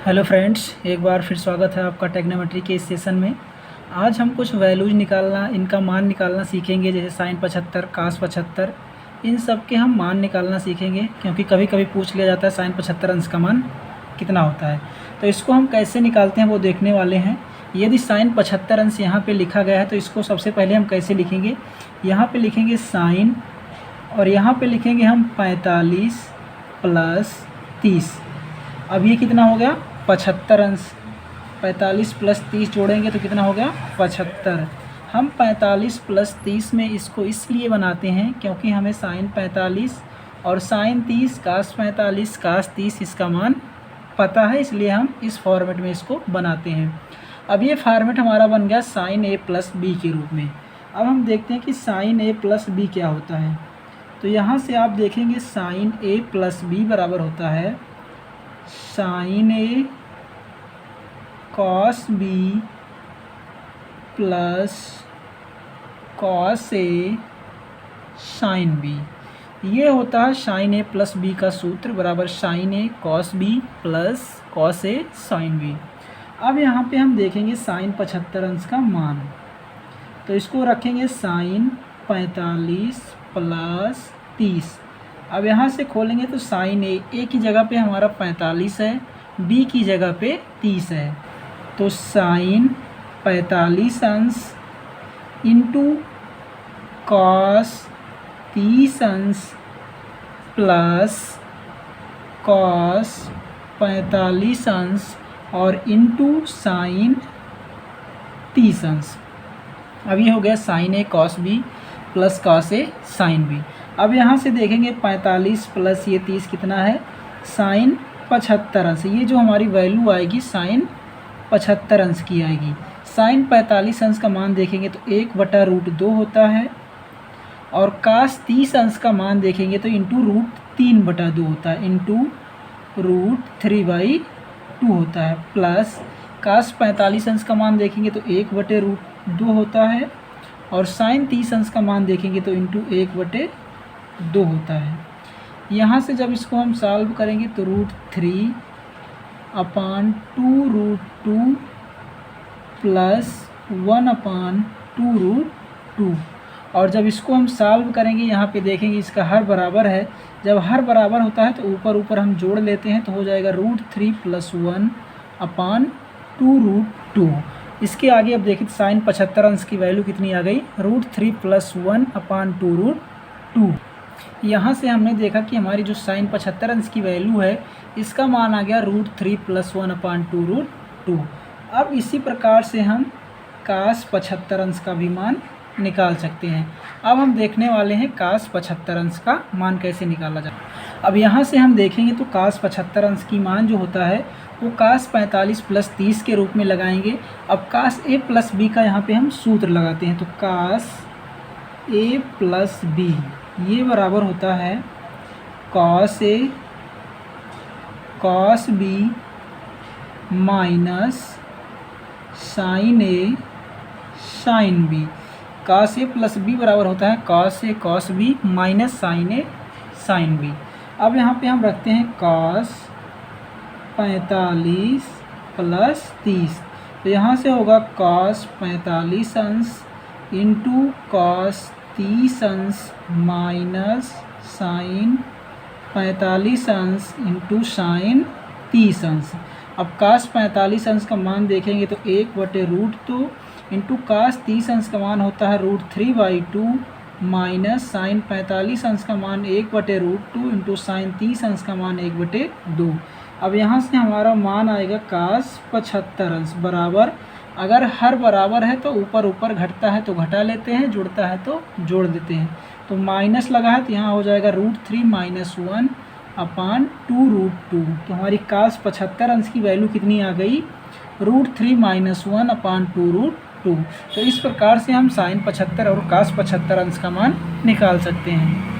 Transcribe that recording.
Hello friends, एक बार फिर स्वागत है आपका टेक्नोमेट्री के इस सेशन में। आज हम कुछ वैल्यूज निकालना, इनका मान निकालना सीखेंगे, जैसे साइन 75, कास 75, इन सब के हम मान निकालना सीखेंगे, क्योंकि कभी कभी पूछ लिया जाता है साइन 75 अंश का मान कितना होता है। तो इसको हम कैसे निकालते हैं वो देखने वाले हैं। यदि साइन 75 अंश यहाँ पर लिखा गया है तो इसको सबसे पहले हम कैसे लिखेंगे। यहाँ पर लिखेंगे साइन और यहाँ पर लिखेंगे हम 45 + 30। अब ये कितना हो गया 75 अंश। 45 + 30 जोड़ेंगे तो कितना हो गया 75। हम 45 + 30 में इसको इसलिए बनाते हैं क्योंकि हमें साइन 45 और साइन 30 कास 45 कास 30 इसका मान पता है, इसलिए हम इस फॉर्मेट में इसको बनाते हैं। अब ये फॉर्मेट हमारा बन गया साइन a + b के रूप में। अब हम देखते हैं कि साइन a + b क्या होता है। तो यहाँ से आप देखेंगे साइन a + b बराबर होता है sine a cos b plus cos a sine b। ये होता है साइन a + b का सूत्र बराबर sine a cos b plus cos a sine b। अब यहाँ पे हम देखेंगे साइन 75 अंश का मान, तो इसको रखेंगे साइन 45 + 30। अब यहाँ से खोलेंगे तो साइन a की जगह पे हमारा 45 है, b की जगह पे 30 है। तो साइन 45 अंश इंटू कॉस 30 अंश प्लस कॉस 45 अंश और इंटू साइन 30 अंश। अब ये हो गया sine a cos b plus cos a sine b। अब यहाँ से देखेंगे 45 प्लस ये 30 कितना है साइन 75 अंश। ये जो हमारी वैल्यू आएगी साइन 75 अंश की आएगी। साइन 45 अंश का मान देखेंगे तो 1/√2 होता है और कास 30 अंश का मान देखेंगे तो इंटू √3/2 होता है, इंटू √3/2 होता है, प्लस कास 45 अंश का मान देखेंगे तो 1/√2 होता है और साइन 30 अंश का मान देखेंगे तो इंटू 1/2 होता है। यहाँ से जब इसको हम सॉल्व करेंगे तो √3/2√2 प्लस 1/2√2। और जब इसको हम सॉल्व करेंगे यहाँ पे देखेंगे इसका हर बराबर है। जब हर बराबर होता है तो ऊपर ऊपर हम जोड़ लेते हैं तो हो जाएगा √3 + 1/2√2। इसके आगे अब देखिए साइन 75 अंश की वैल्यू कितनी आ गई √3 + 1/2√2। यहाँ से हमने देखा कि हमारी जो साइन 75 अंश की वैल्यू है इसका मान आ गया √3 + 1/2√2। अब इसी प्रकार से हम कास 75 अंश का भी मान निकाल सकते हैं। अब हम देखने वाले हैं कास 75 अंश का मान कैसे निकाला जाए। अब यहाँ से हम देखेंगे तो कास 75 अंश की मान जो होता है वो कास 45 + 30 के रूप में लगाएंगे। अब कास a + b का यहाँ पे हम सूत्र लगाते हैं, तो कास a + b ये बराबर होता है cos a cos b minus sine a sine b। Cos a + b बराबर होता है cos a cos b minus sine a sine b। अब यहाँ पे हम रखते हैं कॉस 45 + 30, तो यहाँ से होगा कॉस 45 अंश इंटू कॉस 30 अंश माइनस साइन 45 अंश इंटू साइन 30 अंश। अब कास 45 अंश का मान देखेंगे तो 1/√2 इंटू कास 30 अंश का मान होता है √3/2 माइनस साइन 45 अंश का मान 1/√2 इंटू साइन 30 अंश का मान 1/2। अब यहाँ से हमारा मान आएगा कास 75 अंश बराबर, अगर हर बराबर है तो ऊपर ऊपर घटता है तो घटा लेते हैं, जुड़ता है तो जोड़ देते हैं। तो माइनस लगा है तो यहाँ हो जाएगा √3 - 1/2√2। तो हमारी कास 75 अंश की वैल्यू कितनी आ गई √3 - 1/2√2। तो इस प्रकार से हम साइन 75 और कास 75 अंश का मान निकाल सकते हैं।